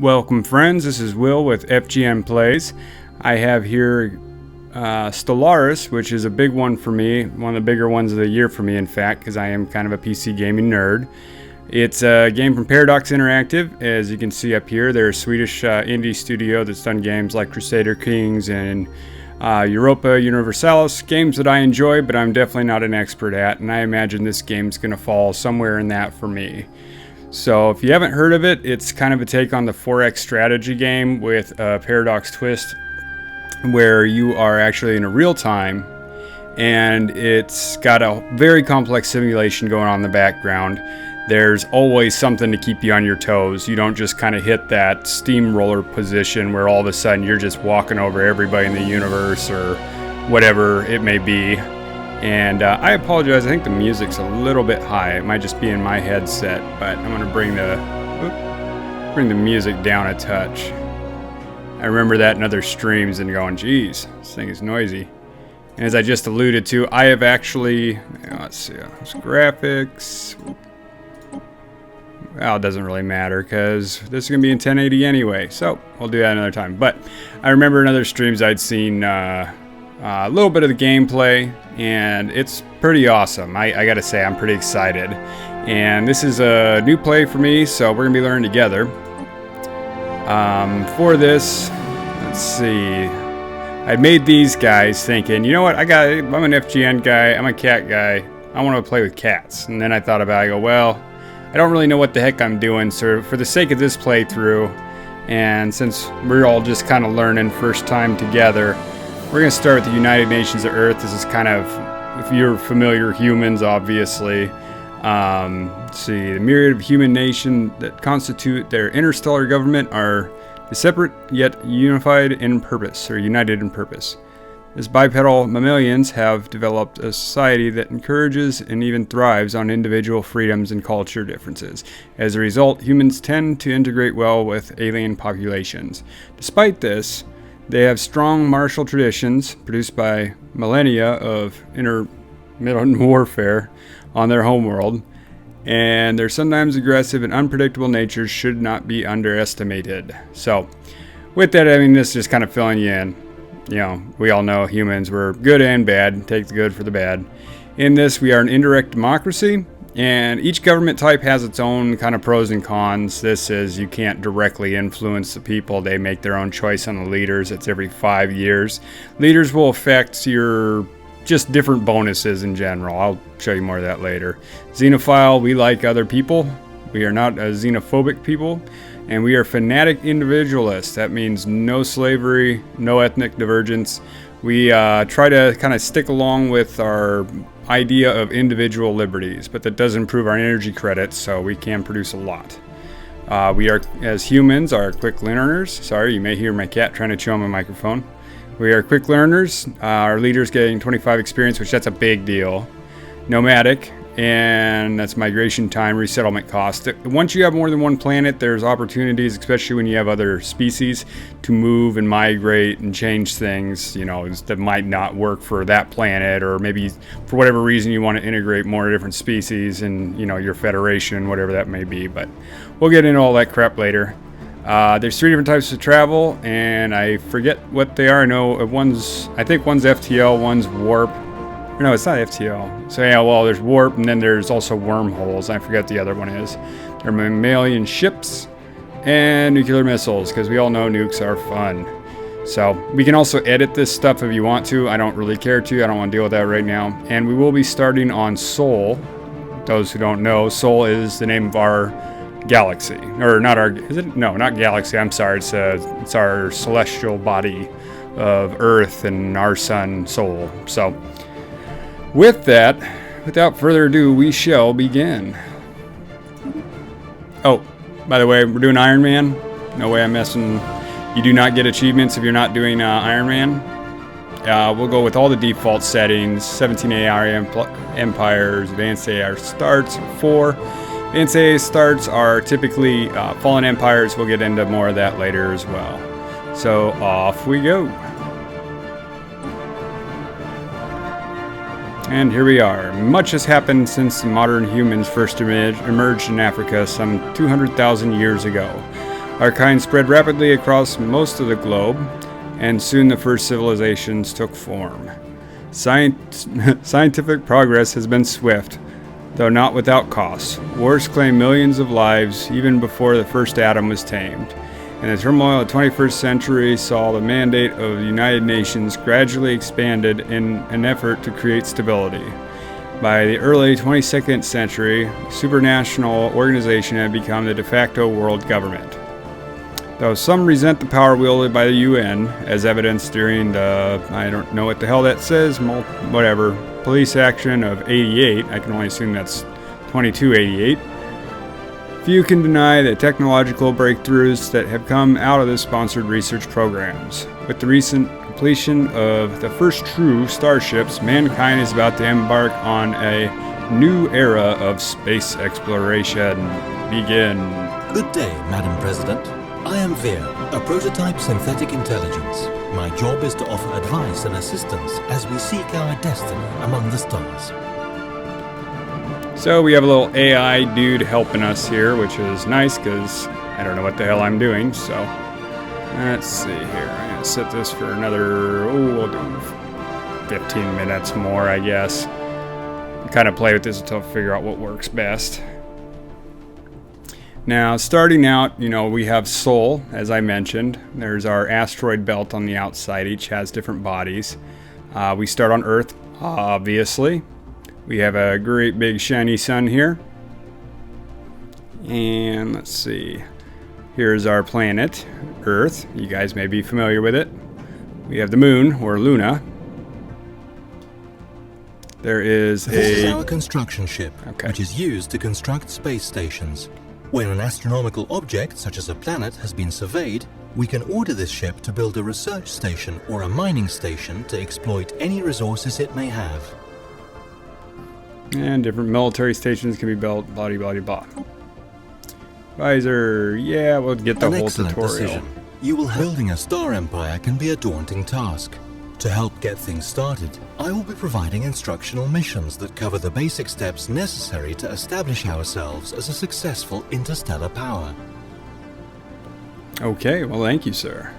Welcome friends, this is Will with FGN Plays. I have here Stellaris, which is a big one for me, one of the bigger ones of the year for me in fact, because I am kind of a PC gaming nerd. It's a game from Paradox Interactive. As you can see up here, they're a Swedish indie studio that's done games like Crusader Kings and Europa Universalis, games that I enjoy but I'm definitely not an expert at, and I imagine this game's going to fall somewhere in that for me. So if you haven't heard of it, it's kind of a take on the 4X strategy game with a Paradox twist where you are actually in a real time, and it's got a very complex simulation going on in the background. There's always something to keep you on your toes. You don't just kind of hit that steamroller position where all of a sudden you're just walking over everybody in the universe or whatever it may be. And I apologize, I think the music's a little bit high. It might just be in my headset, but I'm going to bring the music down a touch. I remember that in other streams and going, geez, this thing is noisy. And as I just alluded to, I have actually, let's see, it's graphics. Well, it doesn't really matter because this is going to be in 1080 anyway, so we'll do that another time. But I remember in other streams I'd seen a little bit of the gameplay, and it's pretty awesome. I gotta say, I'm pretty excited. And this is a new play for me, so we're gonna be learning together. For this, let's see. I made these guys thinking, you know what, I'm an FGN guy, I'm a cat guy, I want to play with cats. And then I thought about it, I go, well, I don't really know what the heck I'm doing, so for the sake of this playthrough, and since we're all just kind of learning first time together, we're going to start with the United Nations of Earth. This is kind of, if you're familiar, humans, obviously. Let's see, the myriad of human nations that constitute their interstellar government are separate yet unified in purpose, or united in purpose. As bipedal mammalians have developed a society that encourages and even thrives on individual freedoms and culture differences. As a result, humans tend to integrate well with alien populations. Despite this, they have strong martial traditions produced by millennia of intermittent warfare on their homeworld, and their sometimes aggressive and unpredictable natures should not be underestimated. So, with that, I mean, this is just kind of filling you in. You know, we all know humans, we're good and bad, take the good for the bad. In this, we are an indirect democracy, and each government type has its own kind of pros and cons. This is, you can't directly influence the people. They make their own choice on the leaders. It's every 5 years. Leaders will affect your just different bonuses in general. I'll show you more of that later. Xenophile, we like other people. We are not a xenophobic people. And we are fanatic individualists. That means no slavery, no ethnic divergence. We try to kind of stick along with our idea of individual liberties, but that does improve our energy credits, so we can produce a lot. We are, as humans, are quick learners. Sorry, you may hear my cat trying to chew on my microphone. We are quick learners. Our leader's getting 25 experience, which that's a big deal. Nomadic, and that's migration time, resettlement cost. Once you have more than one planet, there's opportunities, especially when you have other species, to move and migrate and change things, you know, that might not work for that planet, or maybe for whatever reason you want to integrate more different species in, you know, your federation, whatever that may be. But we'll get into all that crap later. There's 3 different types of travel, and I forget what they are. I know I think one's FTL, one's warp. No, it's not FTL. So yeah, well, there's warp, and then there's also wormholes. I forget the other one is. There are mammalian ships and nuclear missiles, because we all know nukes are fun. So we can also edit this stuff if you want to. I don't really care to. I don't want to deal with that right now. And we will be starting on Sol. Those who don't know, Sol is the name of our galaxy, or not our. Is it? No, not galaxy. I'm sorry. It's our celestial body of Earth and our sun, Sol. So. With that, without further ado, we shall begin. Oh, by the way, we're doing Iron Man. No way I'm messing. You do not get achievements if you're not doing Iron Man. We'll go with all the default settings. 17 AR Empires, Advanced AR starts 4. Advanced AR starts are typically Fallen Empires. We'll get into more of that later as well. So off we go. And here we are. Much has happened since modern humans first emerged in Africa some 200,000 years ago. Our kind spread rapidly across most of the globe, and soon the first civilizations took form. Scientific progress has been swift, though not without costs. Wars claim millions of lives even before the first atom was tamed. And the turmoil of the 21st century saw the mandate of the United Nations gradually expanded in an effort to create stability. By the early 22nd century, the supranational organization had become the de facto world government. Though some resent the power wielded by the UN, as evidenced during the, I don't know what the hell that says, whatever, police action of 88, I can only assume that's 2288, few can deny the technological breakthroughs that have come out of the sponsored research programs. With the recent completion of the first true starships, mankind is about to embark on a new era of space exploration. Begin. Good day, Madam President. I am Veer, a prototype synthetic intelligence. My job is to offer advice and assistance as we seek our destiny among the stars. So we have a little AI dude helping us here, which is nice because I don't know what the hell I'm doing. So let's see here. I'm going to set this for another, we'll do 15 minutes more, I guess. Kind of play with this until I figure out what works best. Now, starting out, we have Sol, as I mentioned. There's our asteroid belt on the outside. Each has different bodies. We start on Earth, obviously. We have a great big shiny sun here. And let's see. Here's our planet, Earth. You guys may be familiar with it. We have the moon, or Luna. This is our construction ship, which is used to construct space stations. When an astronomical object, such as a planet, has been surveyed, we can order this ship to build a research station or a mining station to exploit any resources it may have. And different military stations can be built, blah, blah, blah. Visor, yeah, we'll get the whole tutorial. Decision. Building a star empire can be a daunting task. To help get things started, I will be providing instructional missions that cover the basic steps necessary to establish ourselves as a successful interstellar power. Okay, well, thank you, sir.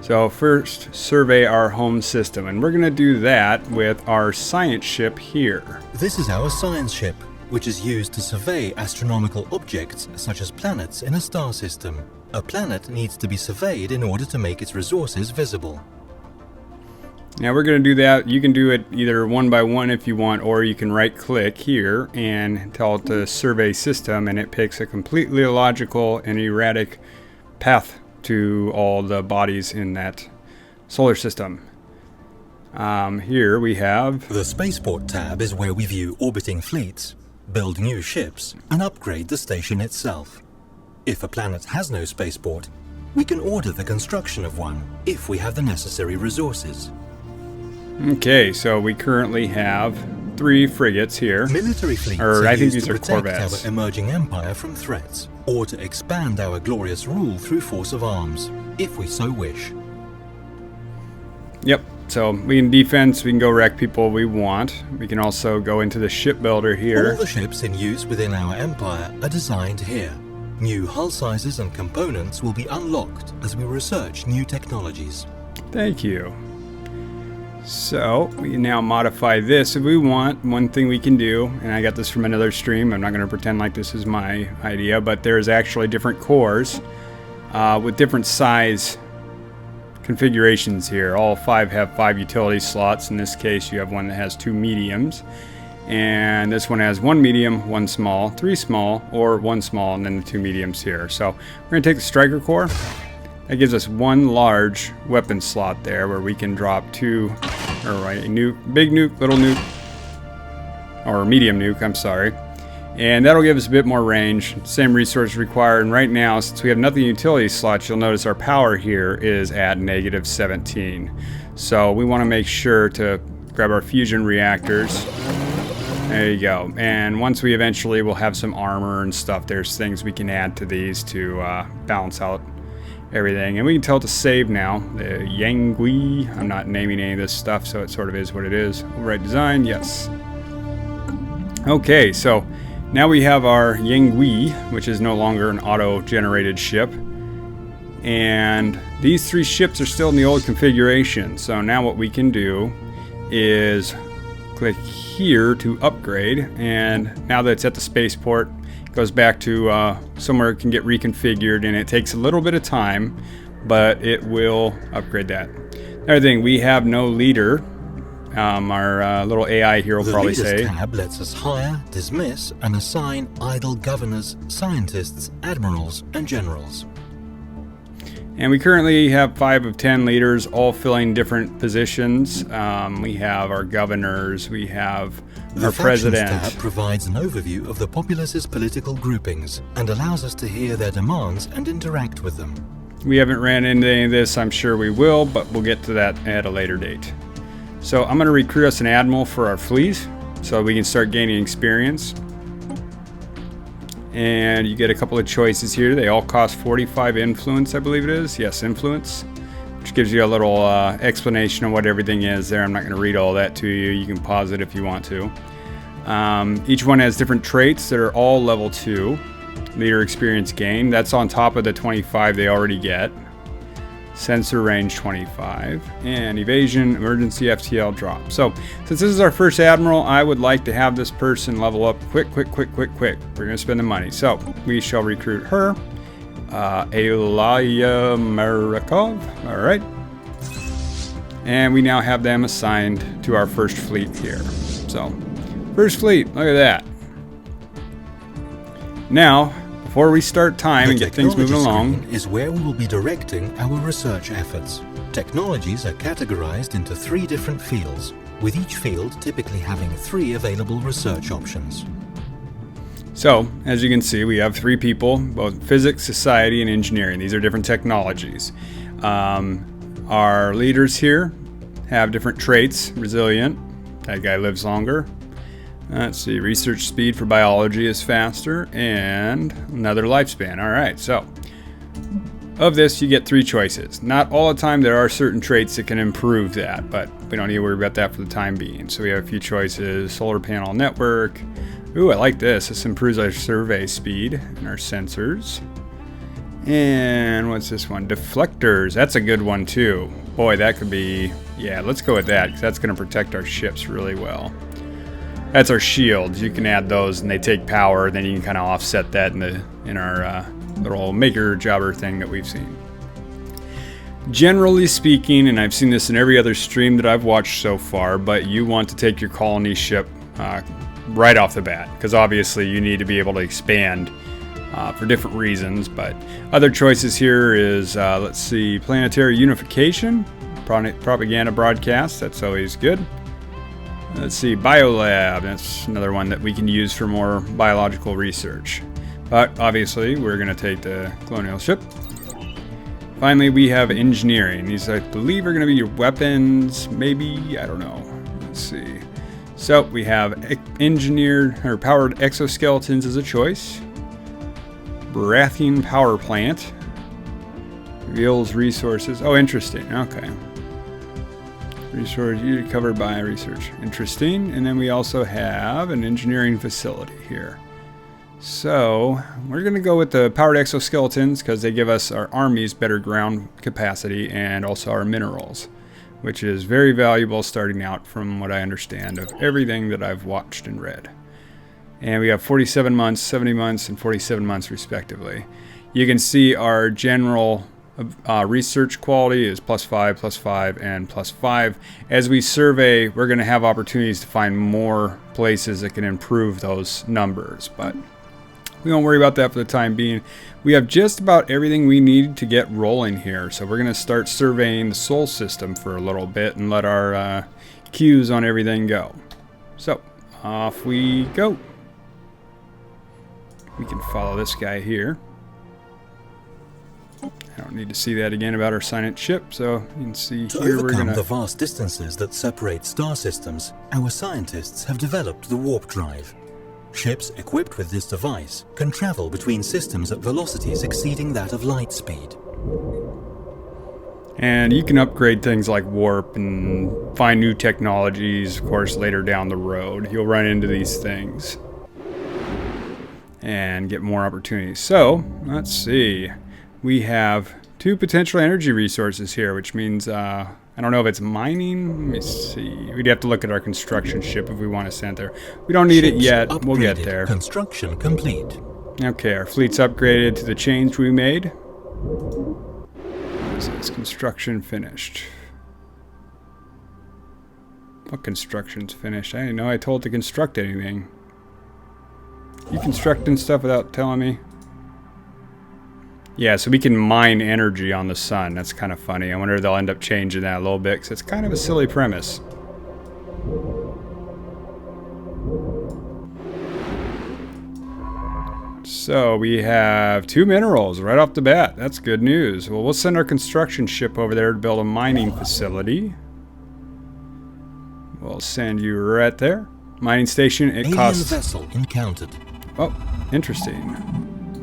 So first, survey our home system, and we're going to do that with our science ship here. This is our science ship, which is used to survey astronomical objects such as planets in a star system. A planet needs to be surveyed in order to make its resources visible. Now we're going to do that. You can do it either one by one if you want, or you can right click here and tell it to survey system, and it picks a completely illogical and erratic path to all the bodies in that solar system. Here we have... The Spaceport tab is where we view orbiting fleets, build new ships, and upgrade the station itself. If a planet has no spaceport, we can order the construction of one if we have the necessary resources. Okay, so we currently have 3 frigates here. Military fleets I think these are corvettes. To protect our emerging empire from threats, or to expand our glorious rule through force of arms, if we so wish. Yep, so we can defense, we can go wreck people we want. We can also go into the shipbuilder here. All the ships in use within our empire are designed here. New hull sizes and components will be unlocked as we research new technologies. Thank you. So we can now modify this if we want. One thing we can do, and I got this from another stream, I'm not going to pretend like this is my idea, but there's actually different cores with different size configurations here. All 5 have 5 utility slots. In this case, you have one that has 2 mediums, and this one has 1 medium, 1 small, 3 small, or 1 small, and then the 2 mediums here. So we're going to take the striker core. That gives us 1 large weapon slot there where we can drop 2, or a nuke, big nuke, little nuke, or medium nuke, I'm sorry. And that'll give us a bit more range, same resource required. And right now, since we have nothing utility slots, you'll notice our power here is at -17. So we want to make sure to grab our fusion reactors. There you go. And once we eventually will have some armor and stuff, there's things we can add to these to balance out everything. And we can tell it to save now. The Yangui. I'm not naming any of this stuff, so it sort of is what it is. Override design, yes. Okay, so now we have our Yangui, which is no longer an auto-generated ship. And these 3 ships are still in the old configuration. So now what we can do is click here to upgrade, and now that it's at the spaceport, it goes back to somewhere it can get reconfigured, and it takes a little bit of time, but it will upgrade that. Another thing, we have no leader. Our little AI here will probably say. The Leaders tab lets us hire, dismiss, and assign idle governors, scientists, admirals, and generals. And we currently have 5 of 10 leaders, all filling different positions. We have our governors, we have our president. The Factions tab provides an overview of the populace's political groupings and allows us to hear their demands and interact with them. We haven't ran into any of this, I'm sure we will, but we'll get to that at a later date. So I'm going to recruit us an admiral for our fleet so we can start gaining experience. And you get a couple of choices here. They all cost 45 influence, I believe it is. Yes, influence, which gives you a little explanation of what everything is there. I'm not going to read all that to you. You can pause it if you want to. Each one has different traits that are all level 2. Leader experience gain. That's on top of the 25 they already get. Sensor range 25, and evasion, emergency FTL drop. So since this is our first admiral, I would like to have this person level up quick. We're going to spend the money. So we shall recruit her, Elia Marakov. All right. And we now have them assigned to our first fleet here. So first fleet, look at that. Now, before we start time and get things moving along, is where we will be directing our research efforts. Technologies are categorized into 3 different fields, with each field typically having 3 available research options. So, as you can see, we have 3 people, both physics, society, and engineering. These are different technologies. Our leaders here have different traits. Resilient, that guy lives longer. Let's see, research speed for biology is faster, and another lifespan. All right, so of this, you get 3 choices. Not all the time there are certain traits that can improve that, but we don't need to worry about that for the time being. So we have a few choices. Solar panel network. Ooh, I like this. This improves our survey speed and our sensors. And what's this one? Deflectors. That's a good one too. Boy, that could be... Yeah, let's go with that, because that's going to protect our ships really well. That's our shields. You can add those, and they take power. Then you can kind of offset that in our little maker jobber thing that we've seen. Generally speaking, and I've seen this in every other stream that I've watched so far, but you want to take your colony ship right off the bat, because obviously you need to be able to expand for different reasons. But other choices here is, let's see, planetary unification, propaganda broadcast. That's always good. Let's see, Biolab, that's another one that we can use for more biological research. But obviously, we're going to take the colonial ship. Finally, we have engineering. These, I believe, are going to be your weapons, maybe, I don't know. Let's see. So, we have engineered or powered exoskeletons as a choice. Baratheon power plant. Reveals resources. Oh, interesting. Okay. Resource covered by research. Interesting. And then we also have an engineering facility here. So we're going to go with the powered exoskeletons because they give us our armies better ground capacity and also our minerals, which is very valuable starting out from what I understand of everything that I've watched and read. And we have 47 months, 70 months, and 47 months respectively. You can see our general research quality is +5, and +5. As we survey, we're going to have opportunities to find more places that can improve those numbers, but we won't worry about that for the time being. We have just about everything we need to get rolling here, so we're going to start surveying the Sol system for a little bit and let our queues on everything go. So, off we go. We can follow this guy here. I don't need to see that again about our silent ship, so you can see to here overcome the vast distances that separate star systems, our scientists have developed the warp drive. Ships equipped with this device can travel between systems at velocities exceeding that of light speed. And you can upgrade things like warp and find new technologies, of course, later down the road. You'll run into these things and get more opportunities. So, let's see. We have 2 potential energy resources here, which means I don't know if it's mining. Let me see. We'd have to look at our construction ship if we want to send there. We don't need it yet. We'll get there. Construction complete. Okay, our fleet's upgraded to the change we made. So it's construction finished. What construction's finished? I didn't know I told to construct anything. You constructing stuff without telling me? Yeah, so we can mine energy on the sun. That's kind of funny. I wonder if they'll end up changing that a little bit, because it's kind of a silly premise. So we have 2 minerals right off the bat. That's good news. Well, we'll send our construction ship over there to build a mining facility. We'll send you right there. Mining station, it costs... Alien vessel encountered. Oh, interesting.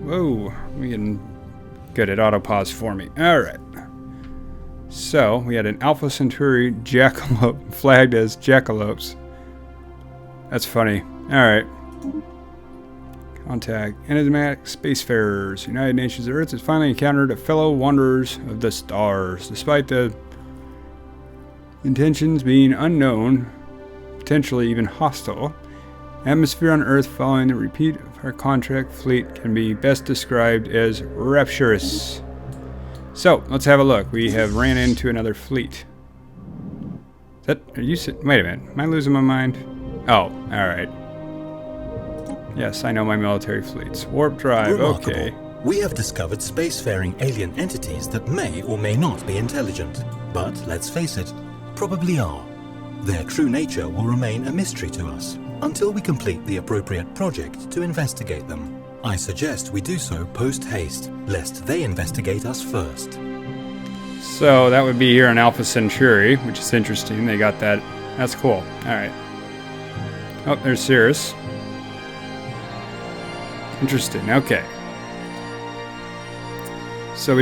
Whoa, we can... Good, it auto-paused for me. Alright. So, we had an Alpha Centauri jackalope flagged as jackalopes. That's funny. Alright. Contact. Enigmatic spacefarers. United Nations Earth has finally encountered a fellow wanderers of the stars. Despite the intentions being unknown, potentially even hostile, atmosphere on Earth following the repeat of our contract fleet can be best described as rapturous. So, let's have a look. We have ran into another fleet. Wait a minute. Am I losing my mind? Oh, alright. Yes, I know my military fleets. Warp drive, Remarkable. okay. We have discovered spacefaring alien entities that may or may not be intelligent. But, let's face it, probably are. Their true nature will remain a mystery to us until we complete the appropriate project to investigate them. I suggest we do so post-haste, lest they investigate us first. So that would be here on Alpha Centauri, which is interesting. They got that. That's cool. Alright. Oh, there's Cirrus. Interesting. Okay. So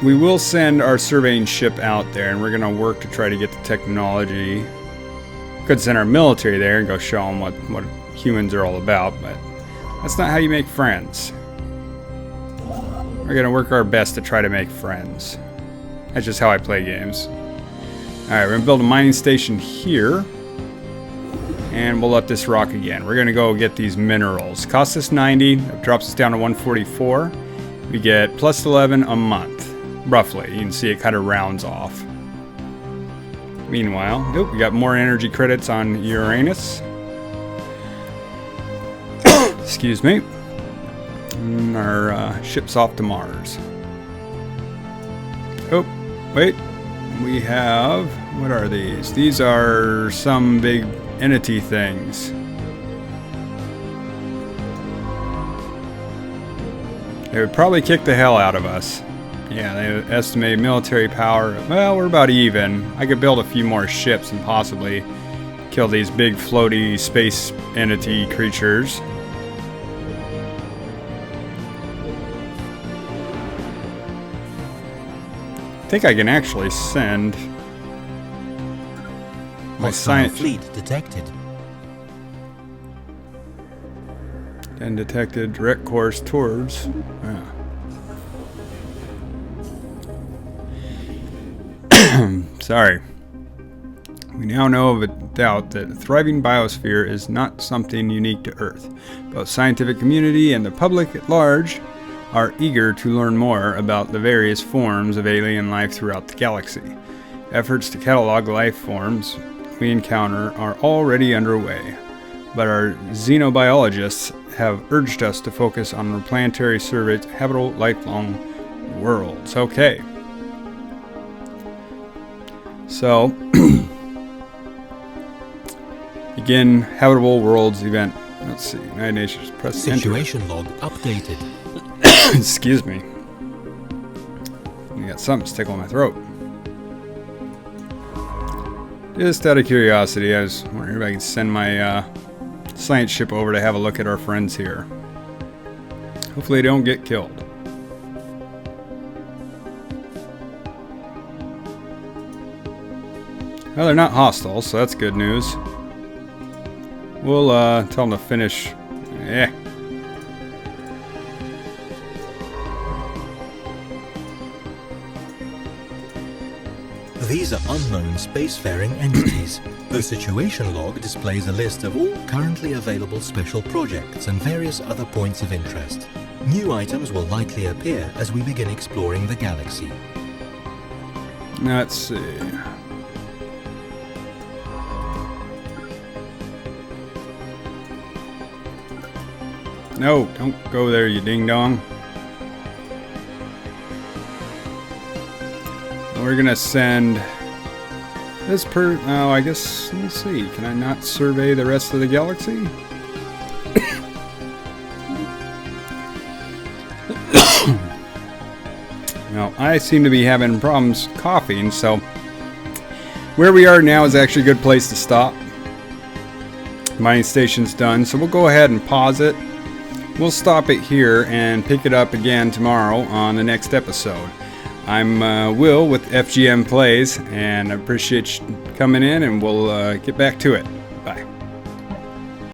we will send our surveying ship out there, and we're going to work to try to get the technology. Could send our military there and go show them what humans are all about, but that's not how you make friends. We're going to work our best to try to make friends. That's just how I play games. Alright, we're going to build a mining station here. And we'll let this rock again. We're going to go get these minerals. Costs us 90. It drops us down to 144. We get plus 11 a month. Roughly. You can see it kind of rounds off. Meanwhile, we got more energy credits on Uranus. Excuse me. And our ship's off to Mars. Oh, wait. We have... What are these? These are some big entity things. They would probably kick the hell out of us. Yeah, they estimate military power. Well, we're about even. I could build a few more ships and possibly kill these big floaty space entity creatures. I think I can actually send my science fleet detected. And detected direct course towards. Sorry. We now know of a doubt that a thriving biosphere is not something unique to Earth. Both scientific community and the public at large are eager to learn more about the various forms of alien life throughout the galaxy. Efforts to catalog life forms we encounter are already underway, but our xenobiologists have urged us to focus on planetary surveys of habitable lifelong worlds. Okay. So, begin habitable worlds event. Let's see. United Nations. Press Situation log updated. Excuse me. I got something tickling my throat. Just out of curiosity, I was wondering if I can send my science ship over to have a look at our friends here. Hopefully they don't get killed. Well, they're not hostile, so that's good news. We'll tell them to finish. These are unknown spacefaring entities. The situation log displays a list of all currently available special projects and various other points of interest. New items will likely appear as we begin exploring the galaxy. Let's see. No, don't go there, you ding-dong. We're gonna send this oh, I guess, let's see. Can I not survey the rest of the galaxy? No, I seem to be having problems coughing, so where we are now is actually a good place to stop. Mining station's done, so we'll go ahead and pause it. We'll stop it here and pick it up again tomorrow on the next episode. I'm Will with FGN Plays, and I appreciate you coming in, and we'll get back to it. Bye.